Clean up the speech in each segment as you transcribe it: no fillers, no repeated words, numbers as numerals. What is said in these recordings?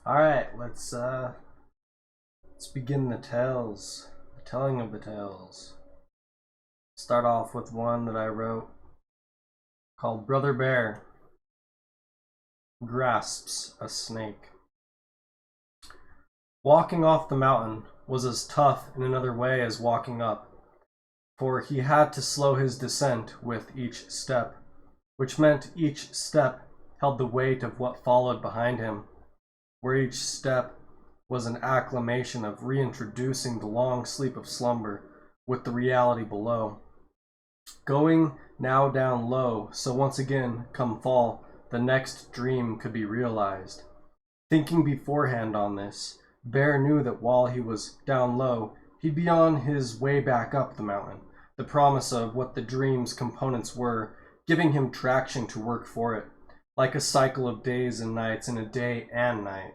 Alright, let's begin the tales. The telling of the tales. Start off with one that I wrote called Brother Bear Grasps a Snake. Walking off the mountain was as tough in another way as walking up, for he had to slow his descent with each step, which meant each step held the weight of what followed behind him, where each step was an acclamation of reintroducing the long sleep of slumber with the reality below. Going now down low, so once again, come fall, the next dream could be realized. Thinking beforehand on this, Bear knew that while he was down low, he'd be on his way back up the mountain, the promise of what the dream's components were, giving him traction to work for it, like a cycle of days and nights and a day and night.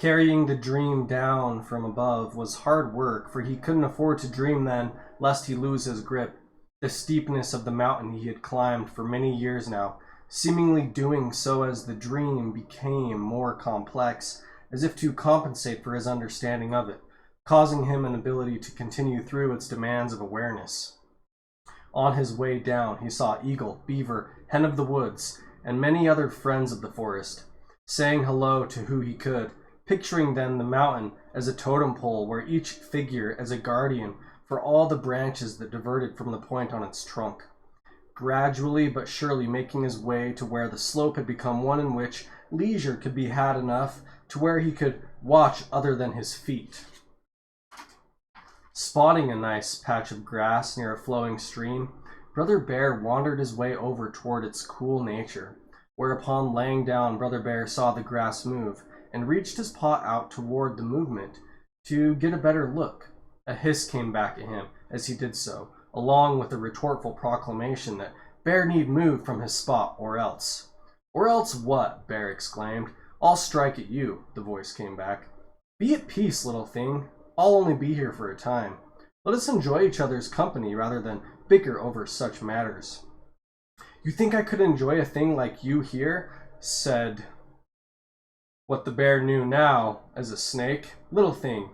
Carrying the dream down from above was hard work, for he couldn't afford to dream then, lest he lose his grip. The steepness of the mountain he had climbed for many years now, seemingly doing so as the dream became more complex, as if to compensate for his understanding of it, causing him an ability to continue through its demands of awareness. On his way down, he saw Eagle, Beaver, Hen of the Woods, and many other friends of the forest, saying hello to who he could, picturing then the mountain as a totem pole where each figure as a guardian for all the branches that diverted from the point on its trunk, gradually but surely making his way to where the slope had become one in which leisure could be had enough to where he could watch other than his feet. Spotting a nice patch of grass near a flowing stream, Brother Bear wandered his way over toward its cool nature, whereupon laying down Brother Bear saw the grass move, and reached his paw out toward the movement to get a better look. A hiss came back at him as he did so, along with a retortful proclamation that Bear need move from his spot or else. Or else what? Bear exclaimed. I'll strike at you, the voice came back. Be at peace, little thing. I'll only be here for a time. Let us enjoy each other's company rather than bicker over such matters. You think I could enjoy a thing like you here? Said what the bear knew now as a snake. Little thing,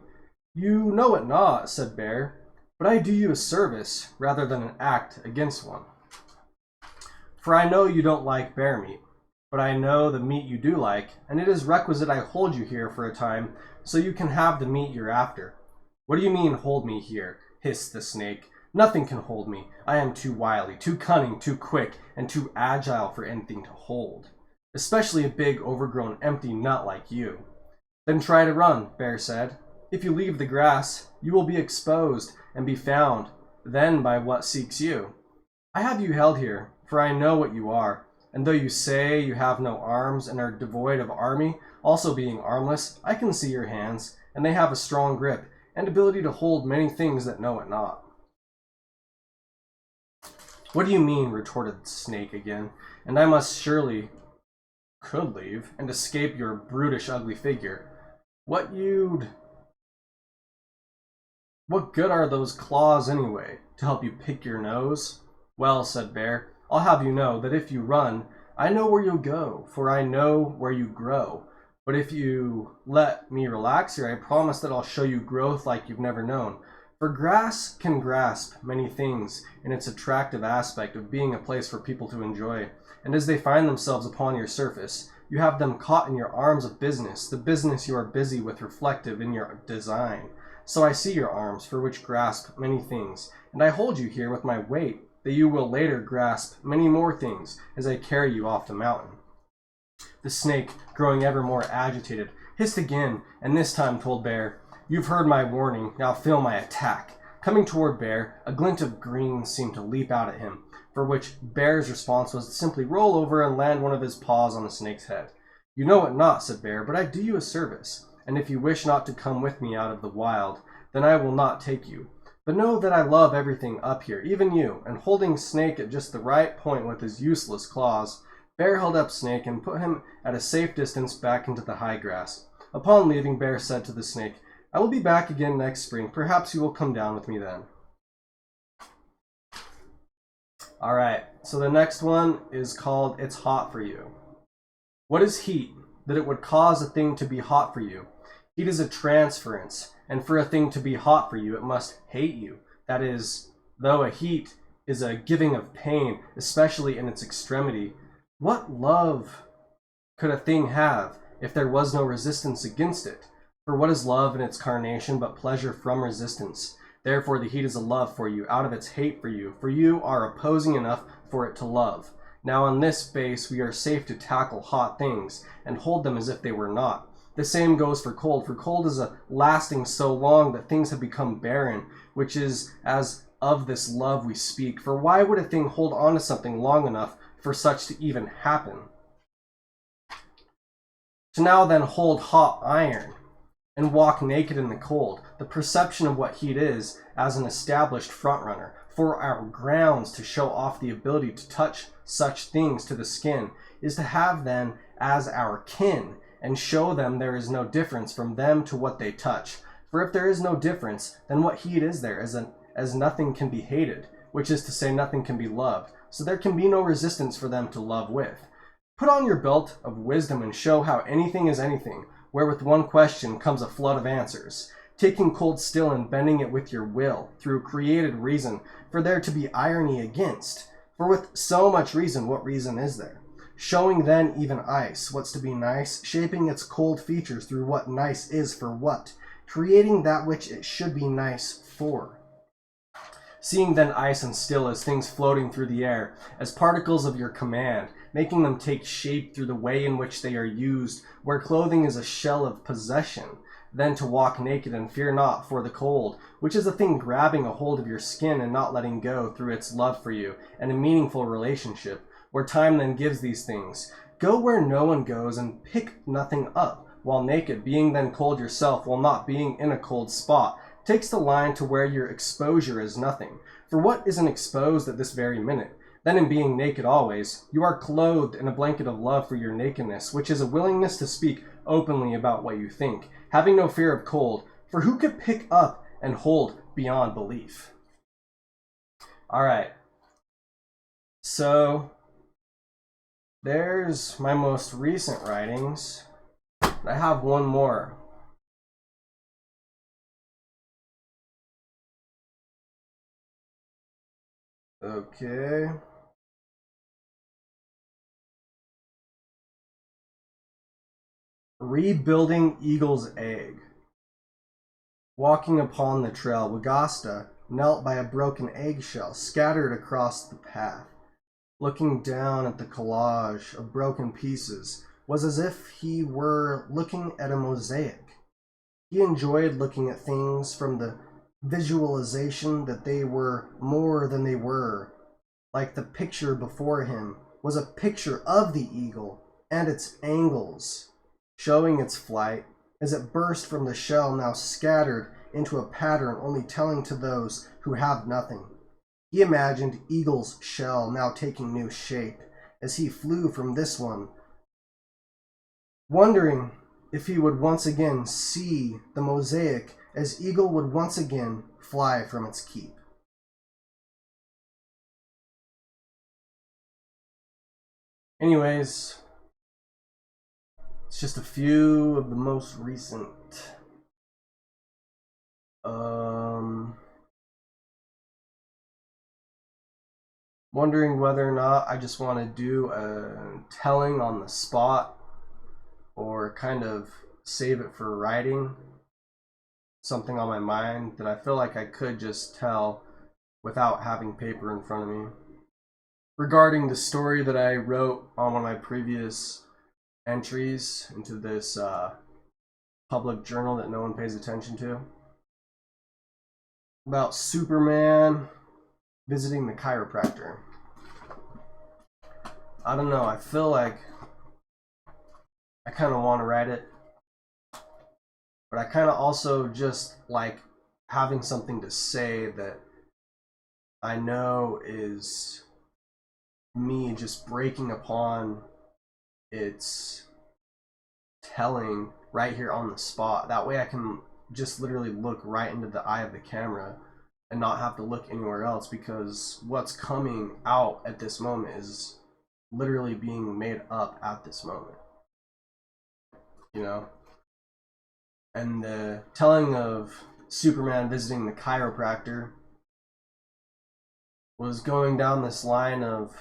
you know it not, said Bear, but I do you a service rather than an act against one. For I know you don't like bear meat, but I know the meat you do like, and it is requisite I hold you here for a time so you can have the meat you're after. What do you mean, hold me here? Hissed the snake. Nothing can hold me. I am too wily, too cunning, too quick, and too agile for anything to hold. Especially a big, overgrown, empty nut like you. Then try to run, Bear said. If you leave the grass, you will be exposed and be found, then by what seeks you. I have you held here, for I know what you are, and though you say you have no arms and are devoid of army, also being armless, I can see your hands, and they have a strong grip, and ability to hold many things that know it not. What do you mean, retorted the snake again, and I must surely could leave and escape your brutish ugly figure. What good are those claws anyway, to help you pick your nose? Well, said Bear, I'll have you know that if you run, I know where you'll go, for I know where you grow. But if you let me relax here, I promise that I'll show you growth like you've never known. For grass can grasp many things in its attractive aspect of being a place for people to enjoy, and as they find themselves upon your surface, you have them caught in your arms of business, the business you are busy with reflective in your design. So I see your arms, for which grasp many things, and I hold you here with my weight, that you will later grasp many more things as I carry you off the mountain. The snake, growing ever more agitated, hissed again, and this time told Bear, You've heard my warning, now feel my attack. Coming toward Bear, a glint of green seemed to leap out at him, for which Bear's response was to simply roll over and land one of his paws on the snake's head. You know it not, said Bear, but I do you a service, and if you wish not to come with me out of the wild, then I will not take you. But know that I love everything up here, even you, and holding Snake at just the right point with his useless claws, Bear held up Snake and put him at a safe distance back into the high grass. Upon leaving, Bear said to the snake, I will be back again next spring. Perhaps you will come down with me then. Alright, so the next one is called It's Hot for You. What is heat? that it would cause a thing to be hot for you. Heat is a transference, and for a thing to be hot for you, it must hate you. That is, though a heat is a giving of pain, especially in its extremity, what love could a thing have if there was no resistance against it? For what is love in its carnation but pleasure from resistance? Therefore the heat is a love for you, out of its hate for you are opposing enough for it to love. Now on this base we are safe to tackle hot things, and hold them as if they were not. The same goes for cold is a lasting so long that things have become barren, which is as of this love we speak. For why would a thing hold on to something long enough for such to even happen? To now then hold hot iron, and walk naked in the cold, the perception of what heat is as an established frontrunner, for our grounds to show off the ability to touch such things to the skin, is to have then as our kin, and show them there is no difference from them to what they touch. For if there is no difference, then what heat is there, as nothing can be hated, which is to say nothing can be loved, so there can be no resistance for them to love with. Put on your belt of wisdom and show how anything is anything, where with one question comes a flood of answers, taking cold still and bending it with your will, through created reason, for there to be irony against. For with so much reason, what reason is there? Showing then even ice, what's to be nice, shaping its cold features through what nice is for what, creating that which it should be nice for. Seeing then ice and still as things floating through the air, as particles of your command, making them take shape through the way in which they are used, where clothing is a shell of possession, then to walk naked and fear not for the cold, which is a thing grabbing a hold of your skin and not letting go through its love for you, and a meaningful relationship, where time then gives these things. Go where no one goes and pick nothing up, while naked, being then cold yourself while not being in a cold spot, takes the line to where your exposure is nothing. For what isn't exposed at this very minute? Then in being naked always, you are clothed in a blanket of love for your nakedness, which is a willingness to speak openly about what you think, having no fear of cold, for who could pick up and hold beyond belief? Alright, so there's my most recent writings. I have one more. Okay. Rebuilding Eagle's Egg. Walking upon the trail, Wagasta knelt by a broken eggshell scattered across the path. Looking down at the collage of broken pieces was as if he were looking at a mosaic. He enjoyed looking at things from the visualization that they were more than they were, like the picture before him was a picture of the eagle and its angles, showing its flight as it burst from the shell now scattered into a pattern only telling to those who have nothing. He imagined Eagle's shell now taking new shape as he flew from this one, wondering if he would once again see the mosaic as Eagle would once again fly from its keep. Anyways, it's just a few of the most recent. Wondering whether or not I just want to do a telling on the spot or kind of save it for writing. Something on my mind that I feel like I could just tell without having paper in front of me. Regarding the story that I wrote on one of my previous entries into this public journal that no one pays attention to, about Superman visiting the chiropractor. I don't know, I feel like I kind of want to write it, but I kind of also just like having something to say that I know is me just breaking upon its telling right here on the spot. That way I can just literally look right into the eye of the camera and not have to look anywhere else, because what's coming out at this moment is literally being made up at this moment. you know. And the telling of Superman visiting the chiropractor was going down this line of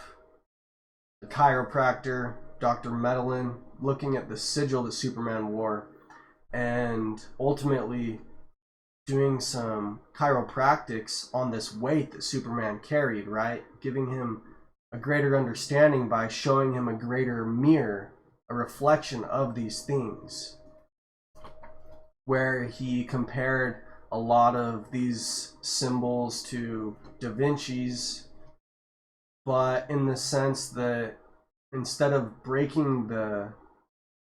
the chiropractor, Dr. Medellin, looking at the sigil that Superman wore, and ultimately doing some chiropractics on this weight that Superman carried, right? Giving him a greater understanding by showing him a greater mirror, a reflection of these things, where he compared a lot of these symbols to Da Vinci's, but in the sense that instead of breaking the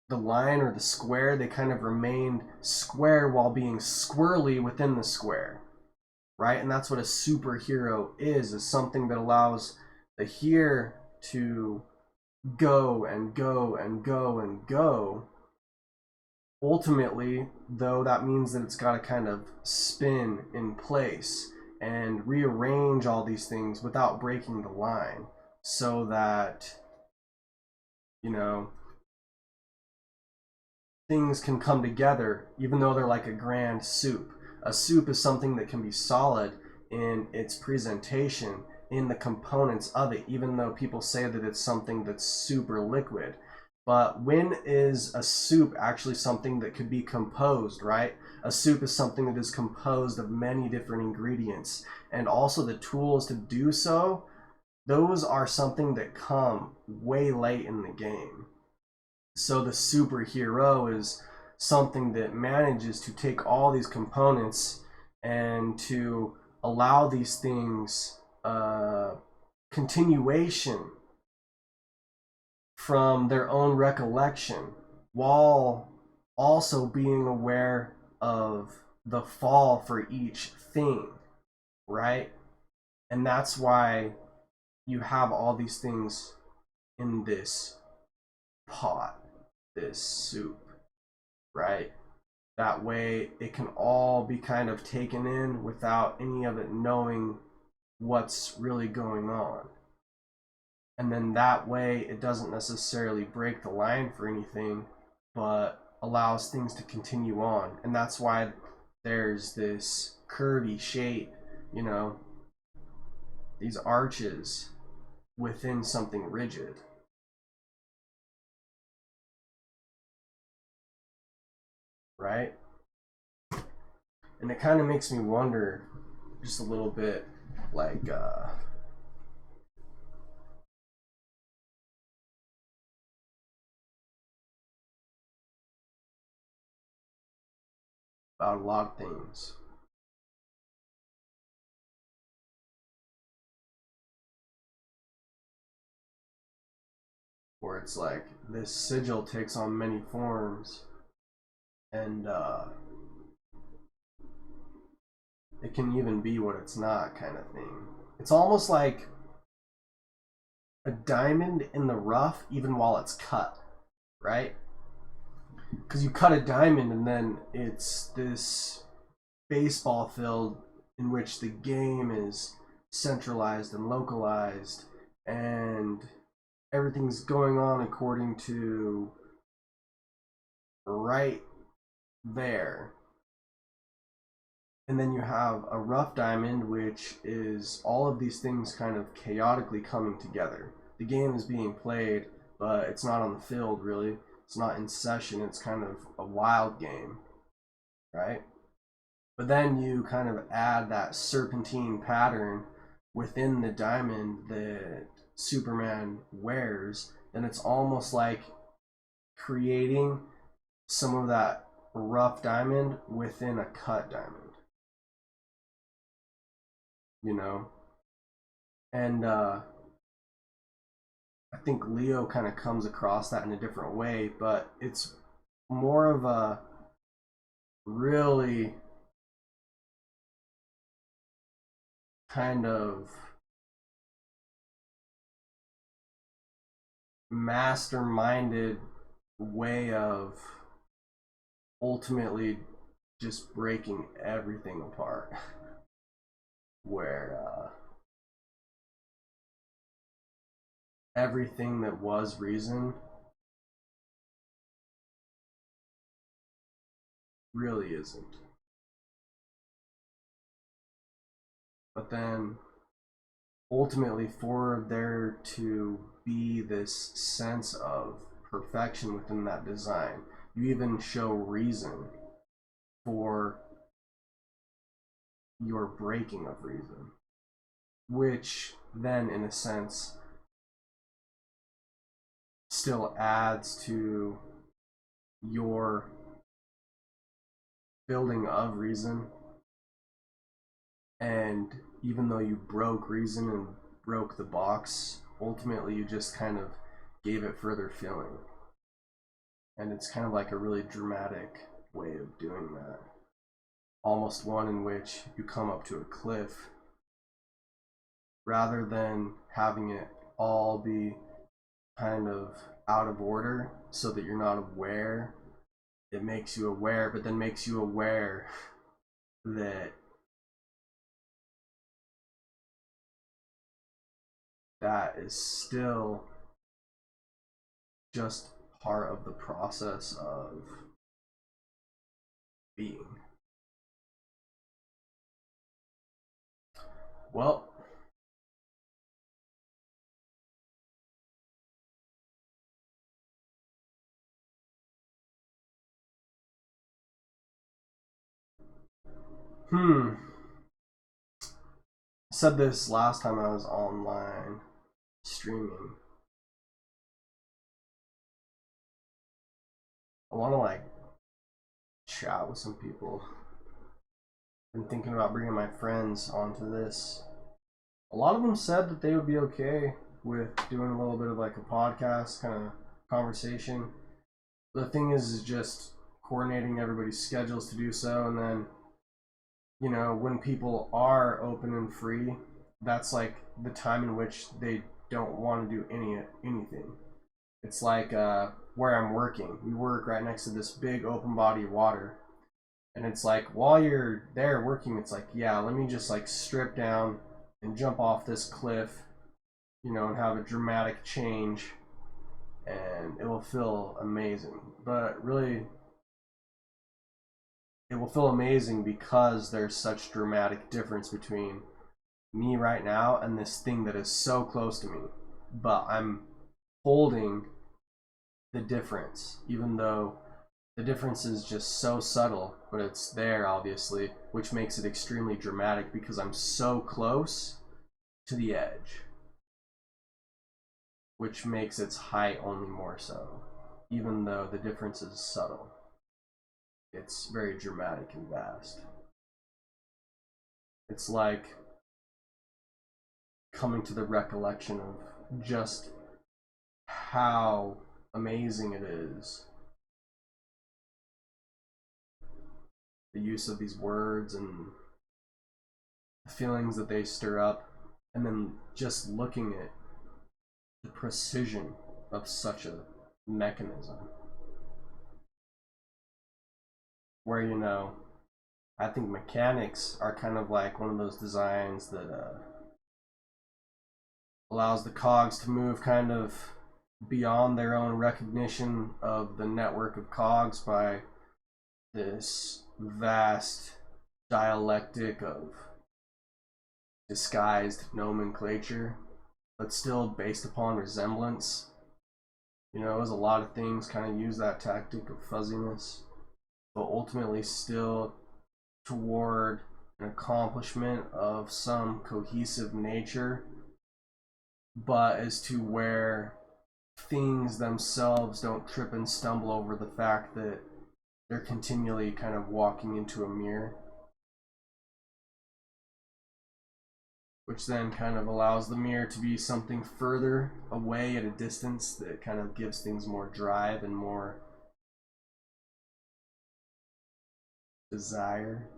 line or the square, they kind of remained square while being squirrely within the square, right? And that's what a superhero is something that allows the here to go and go and go and go. Ultimately, though, that means that it's got to kind of spin in place and rearrange all these things without breaking the line, so that, you know, things can come together even though they're like a grand soup. A soup is something that can be solid in its presentation, in the components of it, even though people say that it's something that's super liquid. But when is a soup actually something that could be composed, right? A soup is something that is composed of many different ingredients, and also the tools to do so, those are something that come way late in the game. So the superhero is something that manages to take all these components and to allow these things continuation from their own recollection, while also being aware of the fall for each thing, right? And that's why you have all these things in this pot, this soup, right? That way it can all be kind of taken in without any of it knowing what's really going on. And then that way it doesn't necessarily break the line for anything, but allows things to continue on. And that's why there's this curvy shape, you know, these arches within something rigid, right? And it kind of makes me wonder just a little bit, like about a lot of things. Where it's like this sigil takes on many forms, and it can even be what it's not, kind of thing. It's almost like a diamond in the rough, even while it's cut, right? Because you cut a diamond and then it's this baseball field in which the game is centralized and localized, and everything's going on according to right there. And then you have a rough diamond, which is all of these things kind of chaotically coming together. The game is being played, but it's not on the field really. It's not in session. It's kind of a wild game, right? But then you kind of add that serpentine pattern within the diamond that Superman wears, and it's almost like creating some of that rough diamond within a cut diamond, you know? And I think Leo kind of comes across that in a different way, but it's more of a really kind of masterminded way of ultimately just breaking everything apart. Where everything that was reason really isn't. But then ultimately, for there to be this sense of perfection within that design, you even show reason for your breaking of reason, which then, in a sense, still adds to your building of reason. And even though you broke reason and broke the box, ultimately you just kind of gave it further feeling. And it's kind of like a really dramatic way of doing that. Almost one in which you come up to a cliff rather than having it all be kind of out of order so that you're not aware. It makes you aware, but then makes you aware that that is still just part of the process of being. Well, I said this last time I was online streaming. I want to like chat with some people. Been thinking about bringing my friends onto this. A lot of them said that they would be okay with doing a little bit of like a podcast kind of conversation. The thing is just coordinating everybody's schedules to do so, and then when people are open and free, that's like the time in which they don't want to do anything. It's like where I'm working. We work right next to this big open body of water. And it's like while you're there working, it's like, yeah, let me just like strip down and jump off this cliff, and have a dramatic change, and it will feel amazing. But really, it will feel amazing because there's such dramatic difference between me right now and this thing that is so close to me. But I'm holding the difference, even though the difference is just so subtle, but it's there, obviously, which makes it extremely dramatic because I'm so close to the edge, which makes its height only more so, even though the difference is subtle. It's very dramatic and vast. It's like coming to the recollection of just how amazing it is. The use of these words and the feelings that they stir up, and then just looking at the precision of such a mechanism. Where, I think mechanics are kind of like one of those designs that allows the cogs to move kind of beyond their own recognition of the network of cogs by this vast dialectic of disguised nomenclature, but still based upon resemblance. As a lot of things kind of use that tactic of fuzziness, but ultimately still toward an accomplishment of some cohesive nature, but as to where things themselves don't trip and stumble over the fact that they're continually kind of walking into a mirror, which then kind of allows the mirror to be something further away at a distance that kind of gives things more drive and more desire.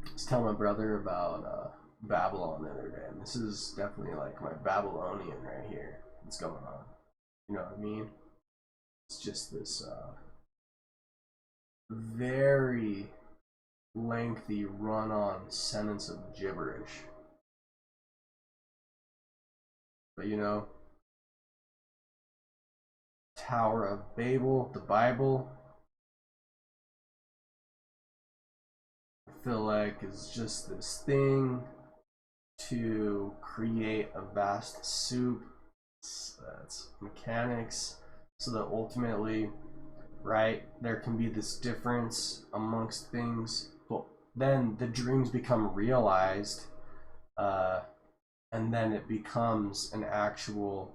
I was telling my brother about Babylon the other day, and this is definitely like my Babylonian right here. What's going on? You know what I mean? It's just this very lengthy run-on sentence of gibberish. But Tower of Babel, the Bible, Euphoric is just this thing to create a vast soup. That's mechanics, so that ultimately, right, there can be this difference amongst things, but then the dreams become realized, uh, and then it becomes an actual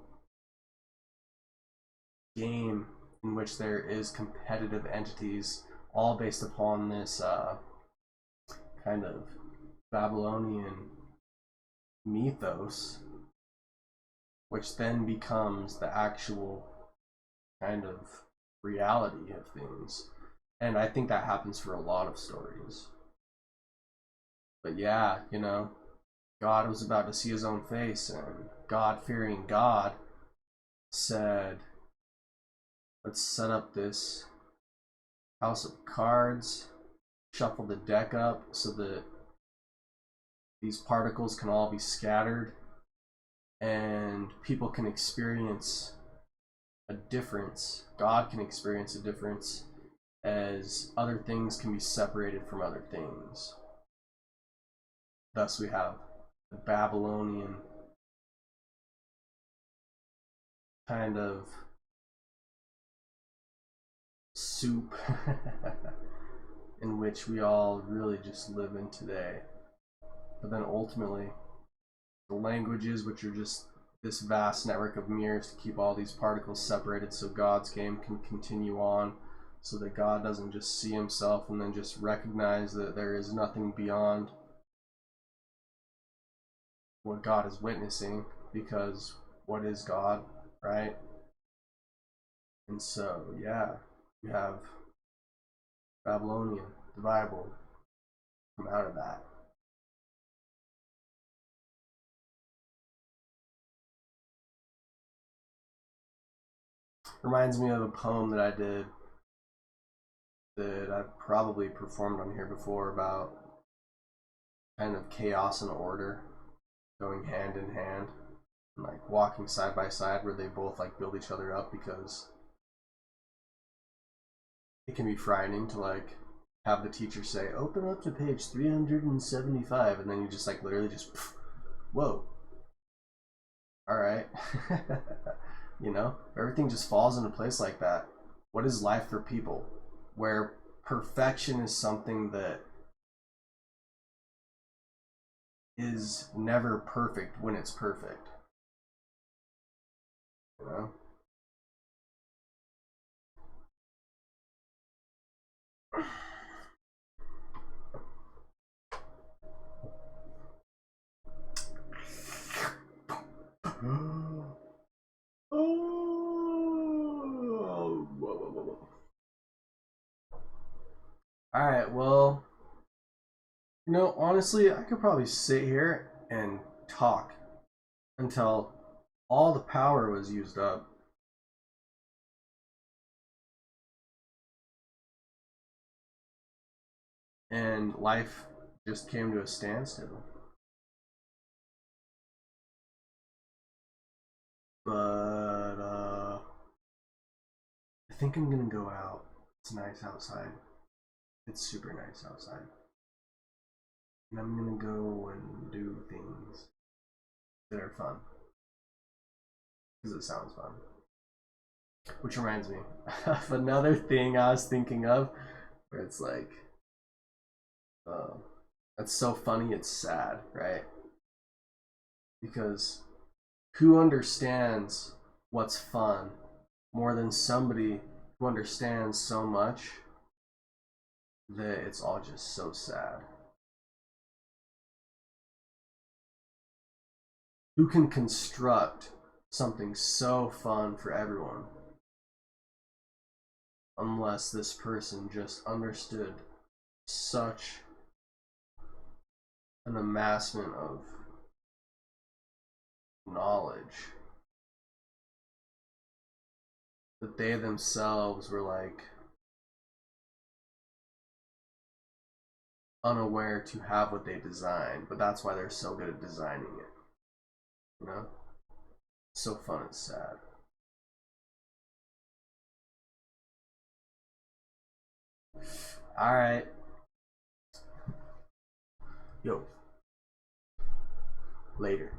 game in which there is competitive entities, all based upon this kind of Babylonian mythos, which then becomes the actual kind of reality of things. And I think that happens for a lot of stories. But yeah, God was about to see his own face, and God-fearing God said, let's set up this house of cards, shuffle the deck up so that these particles can all be scattered and people can experience a difference. God can experience a difference as other things can be separated from other things. Thus we have the Babylonian kind of soup in which we all really just live in today. But then ultimately, the languages, which are just this vast network of mirrors to keep all these particles separated so God's game can continue on, so that God doesn't just see himself and then just recognize that there is nothing beyond what God is witnessing, because what is God, right? And so, yeah, you have Babylonian, the Bible, come out of that. Reminds me of a poem that I did that I've probably performed on here before, about kind of chaos and order going hand in hand, and like walking side by side, where they both like build each other up, because it can be frightening to like have the teacher say open up to page 375, and then you just like literally just whoa, all right. Everything just falls into place like that. What is life for people where perfection is something that is never perfect when it's perfect, you know? All right, well, honestly, I could probably sit here and talk until all the power was used up. And life just came to a standstill. But I think I'm gonna go out. It's nice outside. It's super nice outside. And I'm gonna go and do things that are fun. Because it sounds fun. Which reminds me of another thing I was thinking of, where it's like, that's so funny, it's sad, right? Because who understands what's fun more than somebody who understands so much that it's all just so sad? Who can construct something so fun for everyone unless this person just understood such an amassment of knowledge that they themselves were like unaware to have what they designed, but that's why they're so good at designing it. So fun and sad. All right. Yo. Later.